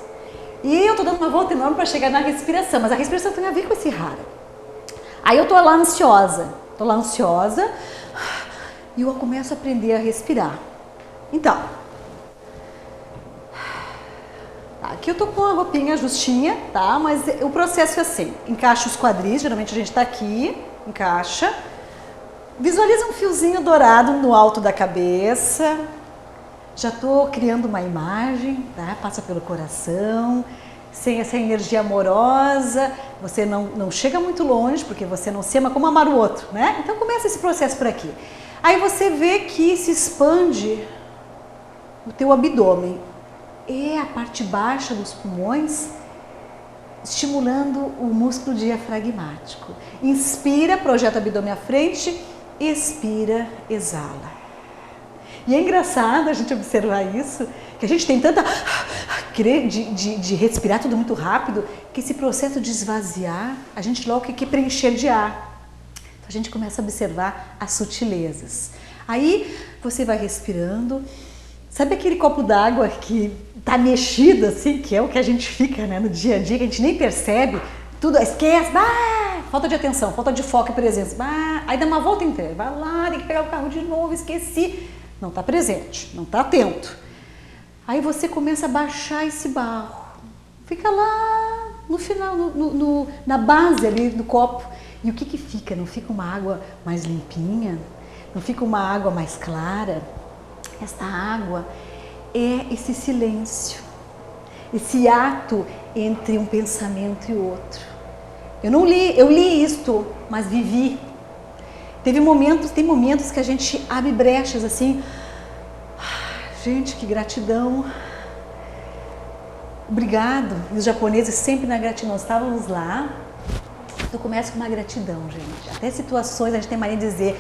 E eu tô dando uma volta enorme para chegar na respiração, mas a respiração tem a ver com esse hara. Aí eu tô lá ansiosa, e eu começo a aprender a respirar. Então, aqui eu tô com a roupinha justinha, tá? Mas o processo é assim, encaixa os quadris, geralmente a gente tá aqui, encaixa. Visualiza um fiozinho dourado no alto da cabeça. Já estou criando uma imagem, tá? Passa pelo coração, sem essa energia amorosa, você não chega muito longe, porque você não se ama como amar o outro, né? Então começa esse processo por aqui. Aí você vê que se expande o teu abdômen. É a parte baixa dos pulmões, estimulando o músculo diafragmático. Inspira, projeta o abdômen à frente, expira, exala. E é engraçado a gente observar isso, que a gente tem tanta de respirar tudo muito rápido, que esse processo de esvaziar, a gente logo quer preencher de ar. Então a gente começa a observar as sutilezas. Aí você vai respirando, sabe aquele copo d'água que tá mexido assim, que é o que a gente fica, né, no dia a dia, que a gente nem percebe, tudo esquece, falta de atenção, falta de foco e presença. Aí dá uma volta inteira, vai lá, tem que pegar o carro de novo, esqueci. Não está presente, não está atento. Aí você começa a baixar esse barro. Fica lá no final, na base ali do copo. E o que fica? Não fica uma água mais limpinha? Não fica uma água mais clara? Esta água é esse silêncio, esse ato entre um pensamento e outro. Eu li isto, mas vivi. Tem momentos que a gente abre brechas assim. Gente, que gratidão. Obrigado. E os japoneses sempre na gratidão. Nós estávamos lá. Tu começa com uma gratidão, gente. Até situações a gente tem mania de dizer,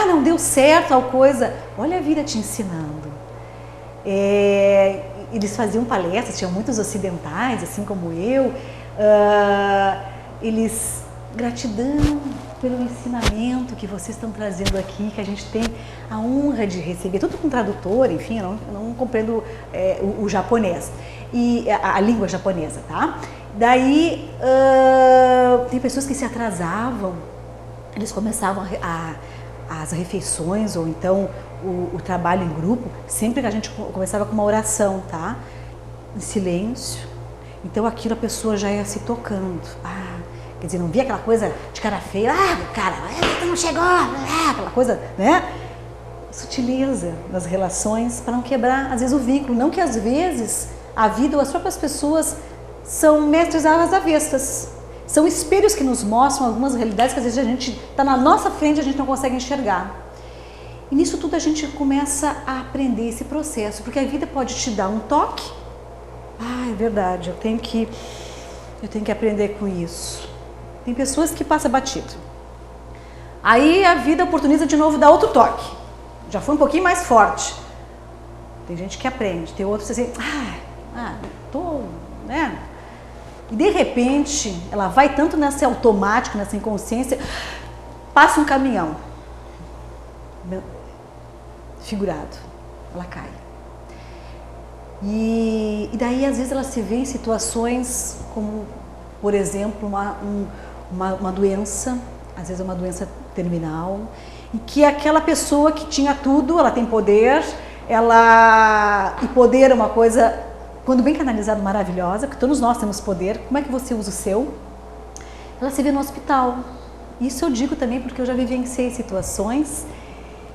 não deu certo tal coisa. Olha a vida te ensinando. Eles faziam palestras, tinham muitos ocidentais, assim como eu. Gratidão pelo ensinamento que vocês estão trazendo aqui, que a gente tem a honra de receber, tudo com tradutor, enfim, eu não compreendo o japonês, e a língua japonesa, tá? Daí, tem pessoas que se atrasavam, eles começavam as refeições, ou então o trabalho em grupo, sempre que a gente começava com uma oração, tá? Em silêncio, então aquilo a pessoa já ia se tocando, quer dizer, não via aquela coisa de cara feia, cara, tu não chegou, aquela coisa, né? Sutileza nas relações para não quebrar, às vezes, o vínculo. Não que às vezes a vida ou as próprias pessoas são mestres às avessas. São espelhos que nos mostram algumas realidades que às vezes a gente está na nossa frente e a gente não consegue enxergar. E nisso tudo a gente começa a aprender esse processo, porque a vida pode te dar um toque. É verdade, eu tenho que aprender com isso. Tem pessoas que passam batido. Aí a vida oportuniza de novo dar outro toque. Já foi um pouquinho mais forte. Tem gente que aprende, tem outros assim, né? E de repente, ela vai tanto nesse automático, nessa inconsciência, passa um caminhão. Figurado. Ela cai. E daí, às vezes, ela se vê em situações como, por exemplo, uma doença, às vezes uma doença terminal, em que aquela pessoa que tinha tudo, ela tem poder, e poder é uma coisa, quando bem canalizado, maravilhosa, porque todos nós temos poder. Como é que você usa o seu? Ela se vê no hospital. Isso eu digo também porque eu já vivenciei situações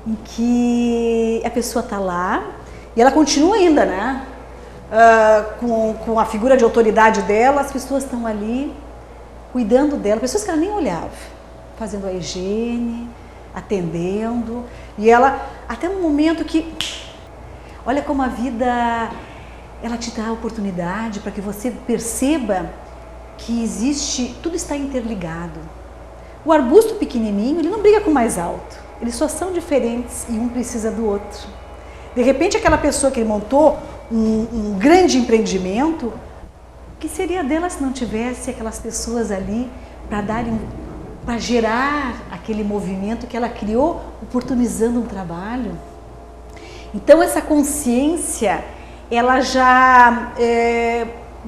em que a pessoa está lá e ela continua ainda, né? Com a figura de autoridade dela, as pessoas estão ali cuidando dela, pessoas que ela nem olhava, fazendo a higiene, atendendo, e ela, até um momento que, olha como a vida, ela te dá a oportunidade para que você perceba que existe, tudo está interligado. O arbusto pequenininho, ele não briga com o mais alto, eles só são diferentes e um precisa do outro. De repente, aquela pessoa que montou um grande empreendimento, o que seria dela se não tivesse aquelas pessoas ali para gerar aquele movimento que ela criou, oportunizando um trabalho? Então, essa consciência, ela já,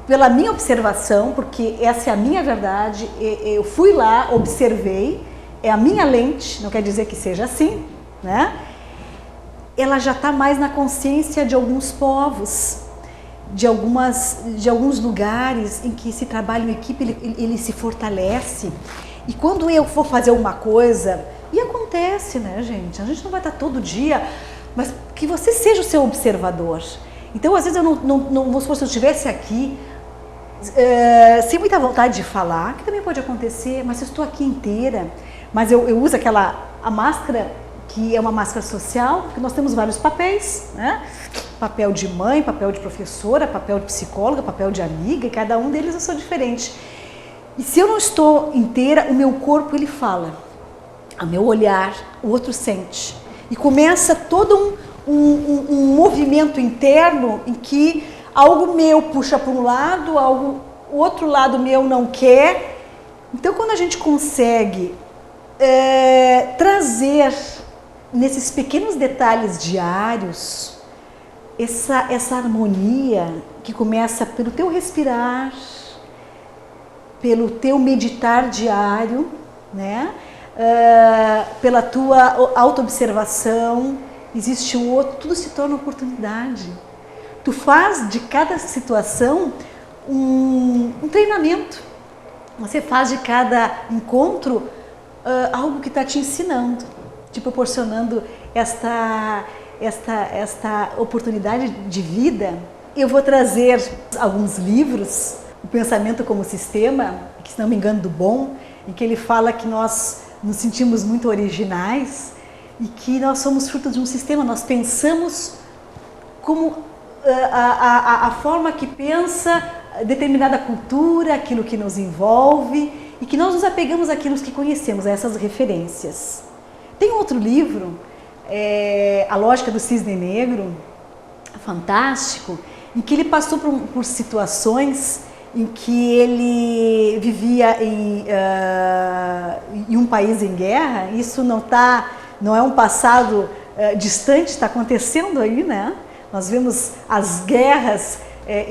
pela minha observação, porque essa é a minha verdade, eu fui lá, observei, é a minha lente, não quer dizer que seja assim, né? Ela já está mais na consciência de alguns povos, de alguns lugares em que esse trabalho em equipe ele se fortalece. E quando eu for fazer uma coisa, e acontece, né, gente? A gente não vai estar todo dia, mas que você seja o seu observador. Então, às vezes, eu não vou supor, se eu estivesse aqui, sem muita vontade de falar, que também pode acontecer, mas eu estou aqui inteira, mas eu uso a máscara, que é uma máscara social, porque nós temos vários papéis, né? Papel de mãe, papel de professora, papel de psicóloga, papel de amiga, e cada um deles eu sou diferente. E se eu não estou inteira, o meu corpo ele fala, o meu olhar, o outro sente. E começa todo um movimento interno em que algo meu puxa para um lado, o outro lado meu não quer. Então, quando a gente consegue trazer nesses pequenos detalhes diários essa harmonia que começa pelo teu respirar, pelo teu meditar diário, né? Pela tua autoobservação, existe o outro, tudo se torna oportunidade. Tu faz de cada situação um treinamento. Você faz de cada encontro algo que está te ensinando, te proporcionando esta oportunidade de vida. Eu vou trazer alguns livros, O Pensamento como Sistema, que se não me engano do Bon, em que ele fala que nós nos sentimos muito originais e que nós somos fruto de um sistema, nós pensamos como a forma que pensa determinada cultura, aquilo que nos envolve e que nós nos apegamos àquilo que conhecemos, a essas referências. Tem outro livro, A Lógica do Cisne Negro, fantástico, em que ele passou por situações em que ele vivia em um país em guerra. Isso não é um passado distante, está acontecendo aí, né? Nós vemos as guerras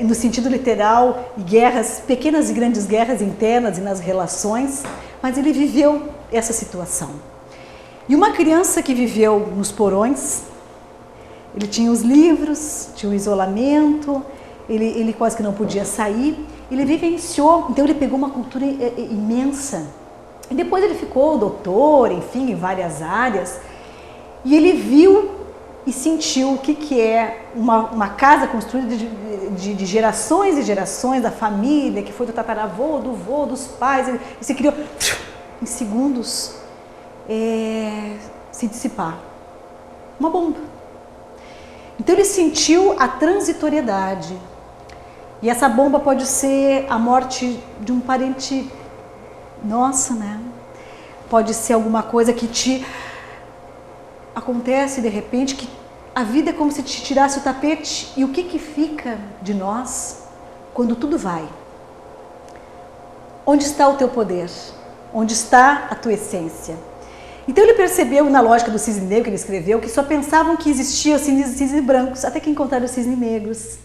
no sentido literal, e guerras, pequenas e grandes guerras internas e nas relações, mas ele viveu essa situação. E uma criança que viveu nos porões, ele tinha os livros, tinha o isolamento, ele quase que não podia sair, ele vivenciou, então ele pegou uma cultura imensa. E depois ele ficou doutor, enfim, em várias áreas, e ele viu e sentiu o que é uma casa construída de gerações e gerações da família, que foi do tataravô, do vô, dos pais, e se criou em segundos se dissipar. Uma bomba. Então ele sentiu a transitoriedade. E essa bomba pode ser a morte de um parente nosso, né? Pode ser alguma coisa que te acontece de repente, que a vida é como se te tirasse o tapete. E o que fica de nós quando tudo vai? Onde está o teu poder? Onde está a tua essência? Então ele percebeu na lógica do cisne negro que ele escreveu que só pensavam que existiam cisnes brancos, até que encontraram os cisnes negros.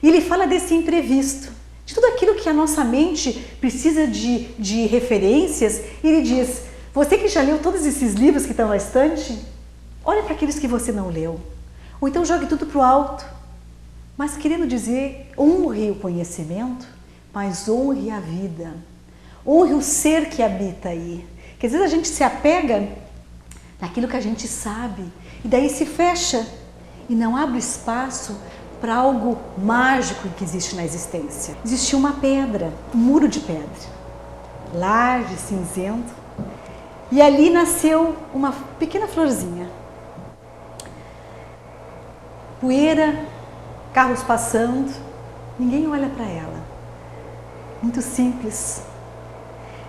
E ele fala desse imprevisto, de tudo aquilo que a nossa mente precisa de referências. E ele diz, você que já leu todos esses livros que estão na estante, olha para aqueles que você não leu. Ou então jogue tudo para o alto. Mas querendo dizer, honre o conhecimento, mas honre a vida. Honre o ser que habita aí. Porque às vezes a gente se apega naquilo que a gente sabe e daí se fecha e não abre espaço para algo mágico que existe na existência. Existia uma pedra, um muro de pedra, largo, cinzento, e ali nasceu uma pequena florzinha. Poeira, carros passando, ninguém olha para ela. Muito simples.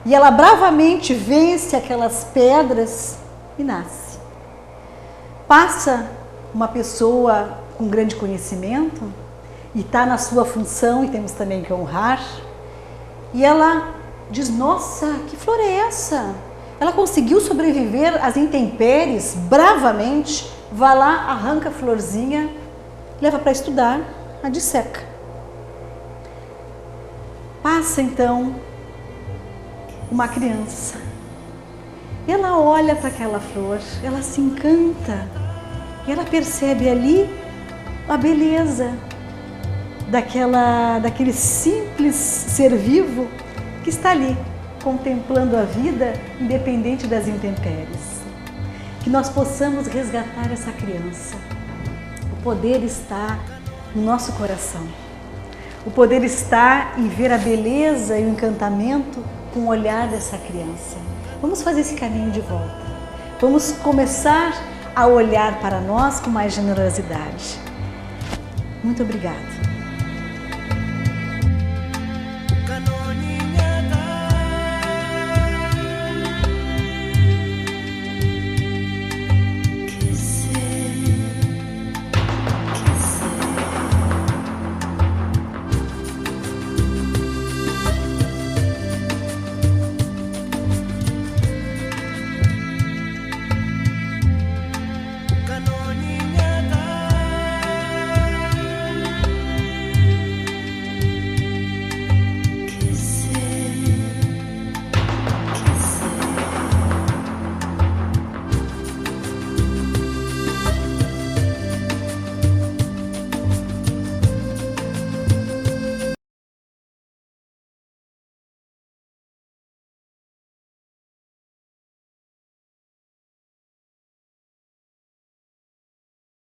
E ela bravamente vence aquelas pedras e nasce. Passa uma pessoa com grande conhecimento e está na sua função, e temos também que honrar, e ela diz, nossa, que flor é essa? Ela conseguiu sobreviver às intempéries bravamente, vai lá, arranca a florzinha, leva para estudar, a disseca. Passa então uma criança, ela olha para aquela flor, ela se encanta, e ela percebe ali a beleza daquele simples ser vivo que está ali, contemplando a vida, independente das intempéries. Que nós possamos resgatar essa criança. O poder está no nosso coração. O poder está em ver a beleza e o encantamento com o olhar dessa criança. Vamos fazer esse caminho de volta. Vamos começar a olhar para nós com mais generosidade. Muito obrigada.